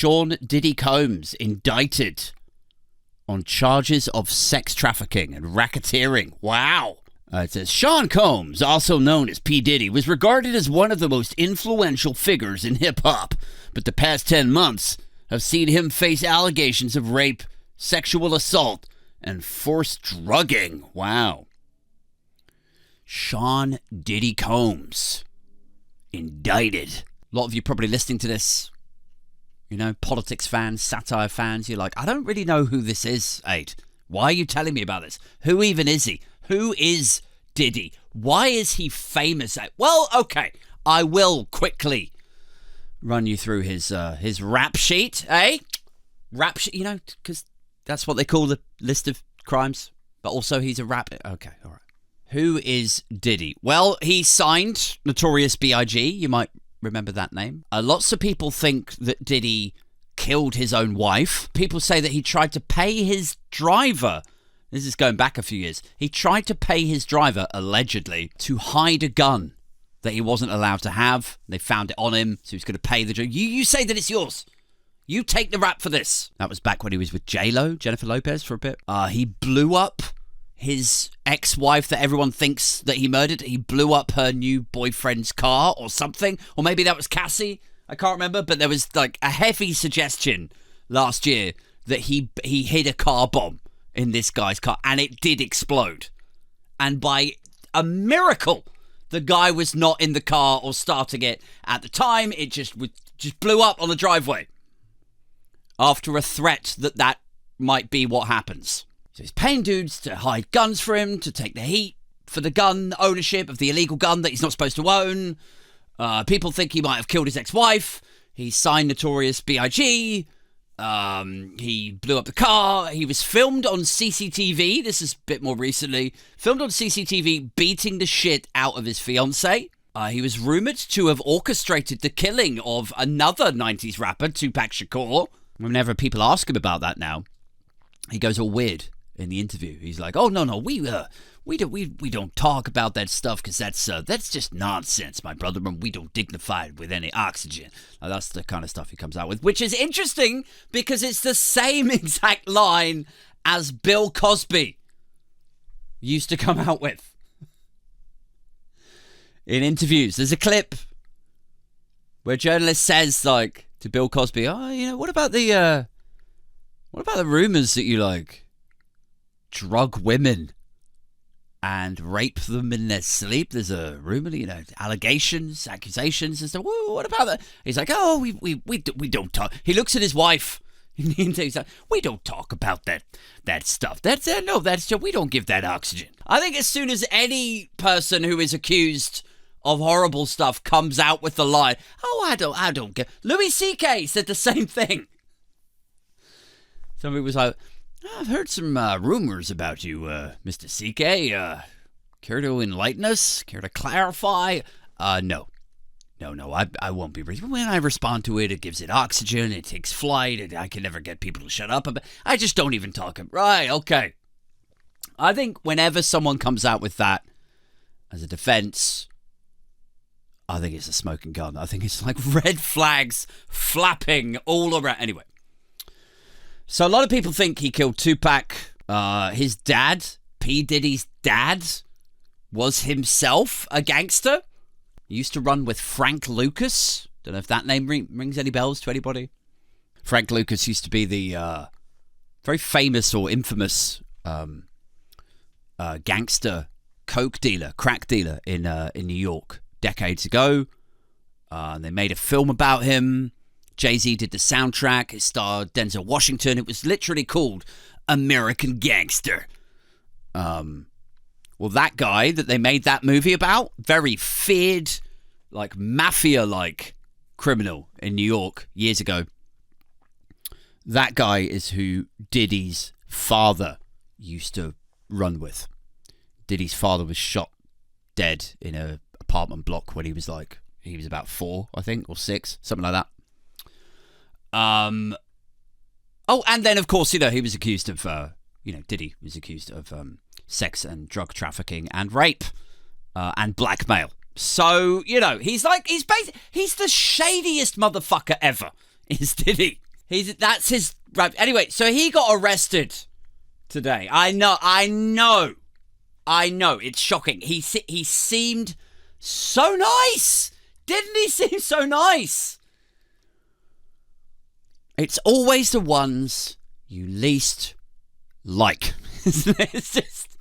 Sean Diddy Combs indicted on charges of sex trafficking and racketeering. Wow. It says, Sean Combs, also known as P. Diddy, was regarded as one of the most influential figures in hip-hop, but the past 10 months have seen him face allegations of rape, sexual assault, and forced drugging. Wow. Sean Diddy Combs indicted. A lot of you probably listening to this, you know, politics fans, satire fans, you're like, I don't really know who this is, Aid. Why are you telling me about this? Who even is he? Who is Diddy? Why is he famous? Well, okay, I will quickly run you through his rap sheet, eh? Rap sheet, you know, because that's what they call the list of crimes. But also he's a rapper. Okay, all right. Who is Diddy? Well, he signed Notorious B.I.G. You might remember that name. Lots of people think that Diddy killed his own wife. People say that he tried to pay his driver. This is going back a few years. He tried to pay his driver, allegedly, to hide a gun that he wasn't allowed to have. They found it on him, so he was going to pay the driver. You say that it's yours. You take the rap for this. That was back when he was with J-Lo, Jennifer Lopez, for a bit. He blew up his ex-wife that everyone thinks that he murdered. He blew up her new boyfriend's car or something. Or maybe that was Cassie. I can't remember. But there was like a heavy suggestion last year that he hid a car bomb in this guy's car, and it did explode. And by a miracle, the guy was not in the car or starting it at the time. It just blew up on the driveway after a threat that might be what happens. So he's paying dudes to hide guns for him, to take the heat for the gun ownership of the illegal gun that he's not supposed to own. People think he might have killed his ex-wife. He signed Notorious B.I.G. He blew up the car. He was filmed on CCTV. This is a bit more recently. Filmed on CCTV beating the shit out of his fiancée. He was rumored to have orchestrated the killing of another 90s rapper, Tupac Shakur. Whenever people ask him about that now, he goes all weird in the interview. He's like, "Oh no, we don't talk about that stuff because that's just nonsense, my brother, and we don't dignify it with any oxygen." That's the kind of stuff he comes out with, which is interesting because it's the same exact line as Bill Cosby used to come out with in interviews. There's a clip where a journalist says, like, to Bill Cosby, "Oh, you know, what about the rumors that you like drug women and rape them in their sleep? There's a rumor, you know, allegations, accusations, and stuff. What about that?" He's like, "Oh, we don't talk." He looks at his wife. He's like, "We don't talk about that stuff. That's we don't give that oxygen." I think as soon as any person who is accused of horrible stuff comes out with the line, "Oh, I don't get." Louis C.K. said the same thing. Somebody was like, "I've heard some rumors about you, Mr. C.K. Care to enlighten us? Care to clarify?" No, I won't be. When I respond to it, it gives it oxygen, it takes flight, and I can never get people to shut up. I just don't even talk. Right, okay. I think whenever someone comes out with that as a defense, I think it's a smoking gun. I think it's like red flags flapping all around. Anyway. So a lot of people think he killed Tupac. His dad, P. Diddy's dad, was himself a gangster. He used to run with Frank Lucas. Don't know if that name rings any bells to anybody. Frank Lucas used to be the very famous or infamous gangster coke dealer, crack dealer in New York decades ago. They made a film about him. Jay-Z did the soundtrack. It starred Denzel Washington. It was literally called American Gangster. Well, that guy that they made that movie about, very feared, like mafia-like criminal in New York years ago. That guy is who Diddy's father used to run with. Diddy's father was shot dead in an apartment block when he was about 4, I think, or 6, something like that. And then of course, you know, he was accused of, Diddy was accused of sex and drug trafficking and rape and blackmail. So, you know, he's the shadiest motherfucker ever, is Diddy. That's his right. Anyway, so he got arrested today. I know. It's shocking. He seemed so nice. Didn't he seem so nice? It's always the ones you least like. It's just